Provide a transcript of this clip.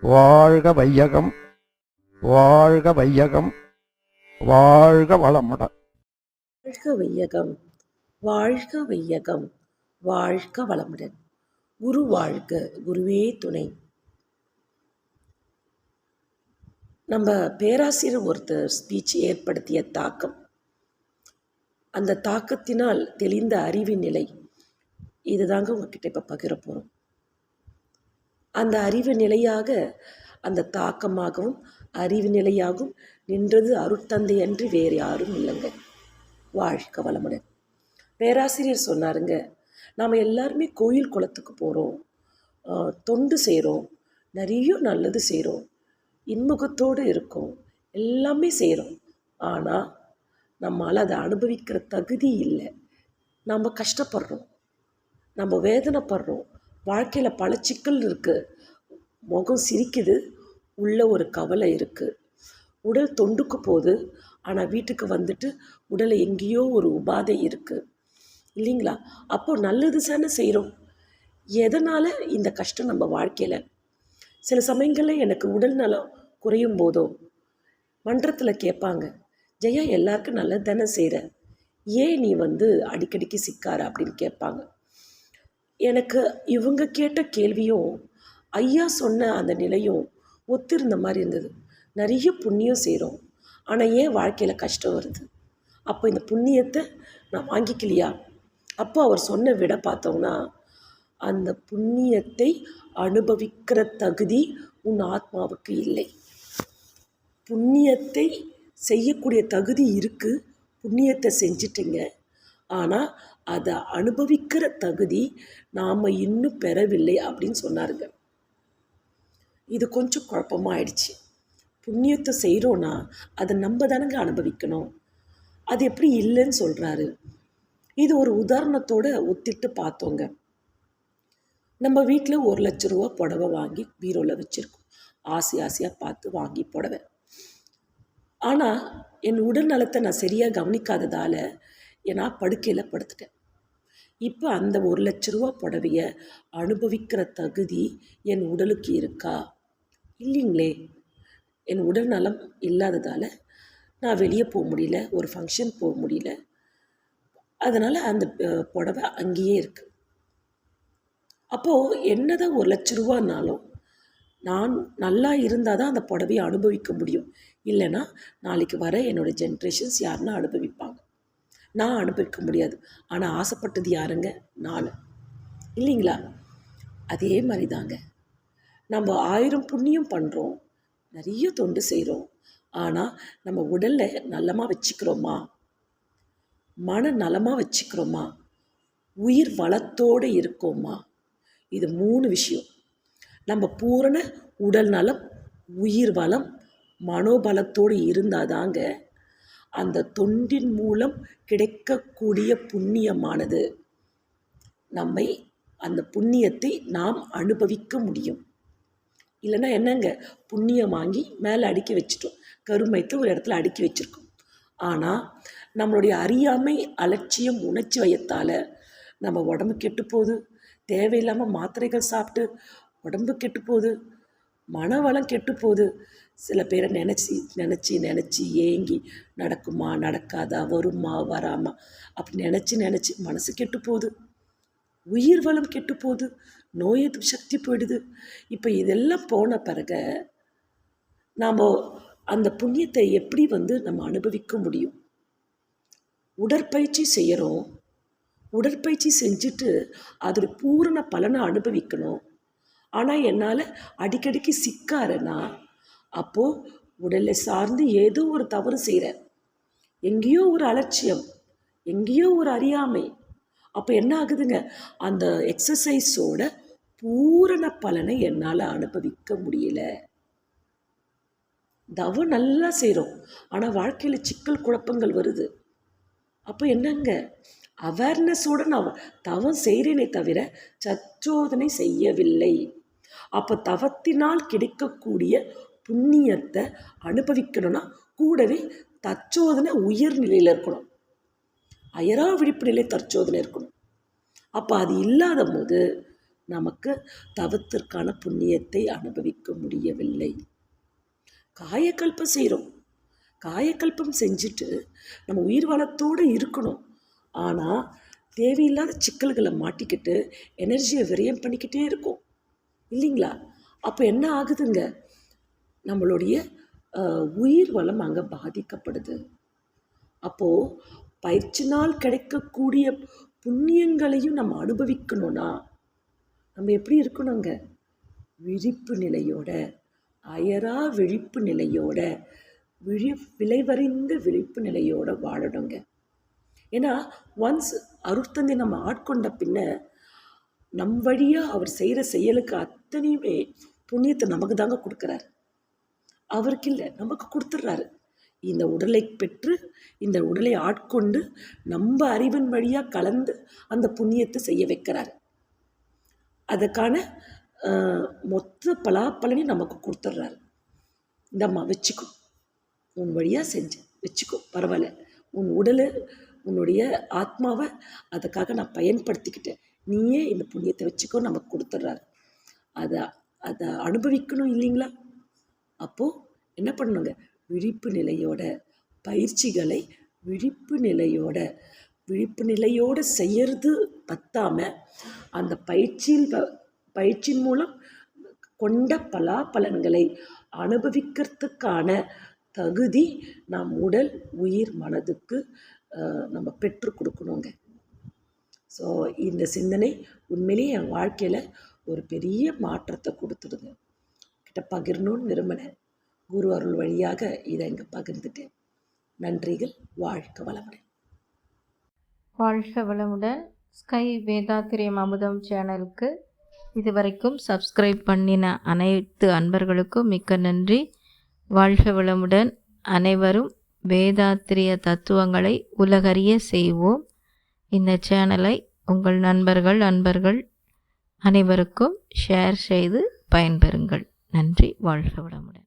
வாழ்க வையகம், வாழ்க வையகம், வாழ்க வளமுடன். வாழ்க வையகம், வாழ்க வையகம், வாழ்க வளமுடன். குரு வாழ்க, குருவே துணை. நம்ம பேராசிரியர் ஒருத்தர் ஸ்பீச் ஏற்படுத்திய தாக்கம், அந்த தாக்கத்தினால் தெளிந்த அறிவின் நிலை, இதுதாங்க உங்ககிட்ட இப்போ பகிர போகிறோம். அந்த அறிவு நிலையாக, அந்த தாக்கமாகவும் அறிவு நிலையாகவும் நின்றது அருட்தந்தை அன்றி வேறு யாரும் இல்லைங்க. வாழ்க வளமுடன். பேராசிரியர் சொன்னாருங்க, நாம் எல்லாருமே கோயில் குளத்துக்கு போகிறோம், தொண்டு செய்கிறோம், நிறைய நல்லது செய்கிறோம், இன்முகத்தோடு இருக்கோம், எல்லாமே செய்கிறோம். ஆனால் நம்மளால் அதை அனுபவிக்கிற தகுதி இல்லை. நம்ம கஷ்டப்படுறோம், நம்ம வேதனைப்படுறோம், வாழ்க்கையில் பல சிக்கல் இருக்குது, முகம் சிரிக்குது, உள்ள ஒரு கவலை இருக்குது. உடல் தொண்டுக்கு போகுது, ஆனால் வீட்டுக்கு வந்துட்டு உடலை எங்கேயோ ஒரு உபாதை இருக்குது இல்லைங்களா? அப்போது நல்லது தானே செய்கிறோம். எதனால் இந்த கஷ்டம் நம்ம வாழ்க்கையில்? சில சமயங்களில் எனக்கு உடல் நலம் குறையும் போதோ மன்றத்தில் கேட்பாங்க, ஜெயா எல்லாருக்கும் நல்லது தானே செய்கிற, ஏன் நீ அடிக்கடிக்கு சிக்கார அப்படின்னு கேட்பாங்க. எனக்கு இவங்க கேட்ட கேள்வியும் ஐயா சொன்ன அந்த நிலையும் ஒத்திருந்த மாதிரி இருந்தது. நிறைய புண்ணியம் செய்கிறோம், ஆனால் ஏன் வாழ்க்கையில் கஷ்டம் வருது? அப்போ இந்த புண்ணியத்தை நான் வாங்கிக்கலையா? அப்போ அவர் சொன்ன விட பார்த்தோம்னா, அந்த புண்ணியத்தை அனுபவிக்கிற தகுதி உன் ஆத்மாவுக்கு இல்லை. புண்ணியத்தை செய்யக்கூடிய தகுதி இருக்குது, புண்ணியத்தை செஞ்சிட்டிங்க, ஆனால் அதை அனுபவிக்கிற தகுதி நாம் இன்னும் பெறவில்லை அப்படின்னு சொன்னாருங்க. இது கொஞ்சம் குழப்பமாக ஆயிடுச்சு. புண்ணியத்தை செய்கிறோன்னா அதை நம்ம தானங்க அனுபவிக்கணும், அது எப்படி இல்லைன்னு சொல்கிறாரு? இது ஒரு உதாரணத்தோடு ஒத்திட்டு பார்த்தோங்க. நம்ம வீட்டில் 1,00,000 ரூபா புடவை வாங்கி பீரோவில் வச்சுருக்கோம், ஆசையாக பார்த்து வாங்கி புடவை. ஆனால் என் உடல் நலத்தை நான் சரியாக கவனிக்காததால் நான் படுக்கையில் படுத்துட்டேன். இப்போ அந்த 1,00,000 ரூபா புடவையை அனுபவிக்கிற தகுதி என் உடலுக்கு இருக்கா? இல்லைங்களே. என் உடல் நலம் இல்லாததால் நான் வெளியே போக முடியல, ஒரு ஃபங்க்ஷன் போக முடியல, அதனால் அந்த புடவை அங்கேயே இருக்குது. அப்போது என்னதான் 1,00,000 ரூபான்னாலும் நான் நல்லா இருந்தால் தான் அந்த புடவையை அனுபவிக்க முடியும். இல்லைன்னா நாளைக்கு வர என்னோடய ஜென்ரேஷன்ஸ் யாருன்னா அனுபவிப்பாங்க, நான் அனுபவிக்க முடியாது. ஆனால் ஆசைப்பட்டது யாருங்க? நான், இல்லைங்களா? அதே மாதிரி தாங்க, நம்ம 1000 புண்ணியம் பண்ணுறோம், நிறைய தொண்டு செய்கிறோம், ஆனால் நம்ம உடலை நலமாக வச்சுக்கிறோமா? மன நலமாக வச்சுக்கிறோமா? உயிர் வளத்தோடு இருக்கோமா? இது 3 விஷயம். நம்ம பூரண உடல் நலம், உயிர் வளம், மனோபலத்தோடு இருந்தால் தாங்க அந்த தொண்டின் மூலம் கிடைக்கக்கூடிய புண்ணியமானது நம்மை, அந்த புண்ணியத்தை நாம் அனுபவிக்க முடியும். இல்லைன்னா என்னங்க, புண்ணியம் வாங்கி மேலே அடுக்கி வச்சிட்டோம், கருமைத்தை ஒரு இடத்துல அடுக்கி வச்சுருக்கோம். ஆனால் நம்மளுடைய அறியாமை, அலட்சியம், உணர்ச்சி வயத்தால் நம்ம உடம்பு கெட்டு போகுது, தேவையில்லாமல் மாத்திரைகள் சாப்பிட்டு உடம்பு கெட்டு போகுது, மனவளம் கெட்டு போகுது. சில பேரை நினச்சி ஏங்கி நடக்குமா நடக்காதா, வருமா வராமா அப்படி நினச்சி மனசு கெட்டு போகுது, உயிர் வளம் கெட்டு போகுது, நோய் எதிர்ப்பு சக்தி போயிடுது. இப்போ இதெல்லாம் போன பிறகு நாம் அந்த புண்ணியத்தை எப்படி நம்ம அனுபவிக்க முடியும்? உடற்பயிற்சி செய்கிறோம், உடற்பயிற்சி செஞ்சுட்டு அதோட பூரண பலனை அனுபவிக்கணும். ஆனால் என்னால் அடிக்கடிக்கு சிக்காரேன்னா, அப்போது உடலை சார்ந்து ஏதோ ஒரு தவறு செய்கிறேன், எங்கேயோ ஒரு அலட்சியம், எங்கேயோ ஒரு அறியாமை. அப்போ என்ன ஆகுதுங்க, அந்த எக்ஸசைஸோட பூரண பலனை என்னால் அனுபவிக்க முடியல. தவம் நல்லா செய்கிறோம், ஆனால் வாழ்க்கையில் சிக்கல் குழப்பங்கள் வருது. அப்போ என்னங்க, அவேர்னஸோடு நான் தவம் செய்கிறேனே தவிர சச்சோதனை செய்யவில்லை. அப்போ தவத்தினால் கிடைக்கக்கூடிய புண்ணியத்தை அனுபவிக்கணும்னா கூடவே தற்சோதனை உயர்நிலையில் இருக்கணும், அயரா விழிப்பு நிலை தற்சோதனை இருக்கணும். அப்போ அது இல்லாத போது நமக்கு தவத்திற்கான புண்ணியத்தை அனுபவிக்க முடியவில்லை. காயக்கல்பம் செய்கிறோம். காயக்கல்பம் செஞ்சுட்டு நம்ம உயிர் வளத்தோடு இருக்கணும். ஆனால் தேவையில்லாத சிக்கல்களை மாட்டிக்கிட்டு எனர்ஜியை விரயம் பண்ணிக்கிட்டே இருக்கும் இல்லைங்களா? அப்போ என்ன ஆகுதுங்க, நம்மளுடைய உயிர் வளம் அங்கே பாதிக்கப்படுது. அப்போது பயிற்சினால் கிடைக்கக்கூடிய புண்ணியங்களையும் நம்ம அனுபவிக்கணும்னா நம்ம எப்படி இருக்கணுங்க? விழிப்பு நிலையோட, அயரா விழிப்பு நிலையோட, விளைவறிந்த விழிப்பு நிலையோட வாழணுங்க. ஏன்னா ஒன்ஸ் அருட்தந்தை நம்ம ஆட்கொண்ட பின்ன நம் வழியாக அவர் செய்கிற செயலுக்கு அத்தனையுமே புண்ணியத்தை நமக்கு தாங்க கொடுக்குறாரு. அவருக்கு இல்லை, நமக்கு கொடுத்துட்றாரு. இந்த உடலை பெற்று இந்த உடலை ஆட்கொண்டு நம்ம அறிவின் வழியாக கலந்து அந்த புண்ணியத்தை செய்ய வைக்கிறாரு. அதுக்கான மொத்த பலாப்பலனை நமக்கு கொடுத்துட்றாரு. இந்தம்மா வச்சுக்கோ, உன் வழியாக செஞ்சு வச்சுக்கோ, பரவாயில்ல, உன் உடலை உன்னுடைய ஆத்மாவை அதுக்காக நான் பயன்படுத்திக்கிட்டேன், நீயே இந்த புண்ணியத்தை வச்சுக்கோ நமக்கு கொடுத்துட்றாரு. அதை அனுபவிக்கணும் இல்லைங்களா? அப்போது என்ன பண்ணணுங்க? விழிப்பு நிலையோட பயிற்சிகளை விழிப்பு நிலையோட செய்யறது பத்தாமல் அந்த பயிற்சியின் மூலம் கொண்ட பலாபலன்களை அனுபவிக்கிறதுக்கான தகுதி நம் உடல் உயிர் மனதுக்கு நம்ம பெற்று கொடுக்கணுங்க. ஸோ இந்த சிந்தனை உண்மையிலேயே என் வாழ்க்கையில் ஒரு பெரிய மாற்றத்தை கொடுத்துடுங்க. கிட்ட பகிரணும்னு விரும்பினேன். குரு அருள் வழியாக இதை இங்கே பகிர்ந்துட்டேன். நன்றிகள். வாழ்க வளமுடன். வாழ்க வளமுடன். ஸ்கை வேதாத்திரியம் அமுதம் சேனலுக்கு இதுவரைக்கும் சப்ஸ்கிரைப் பண்ணின அனைத்து அன்பர்களுக்கும் மிக்க நன்றி. வாழ்க வளமுடன். அனைவரும் வேதாத்திரிய தத்துவங்களை உலகறிய செய்வோம். இந்த சேனலை உங்கள் நண்பர்கள் அனைவருக்கும் ஷேர் செய்து பயன்பெறுங்கள். நன்றி. வாழ்க வளமுடன்.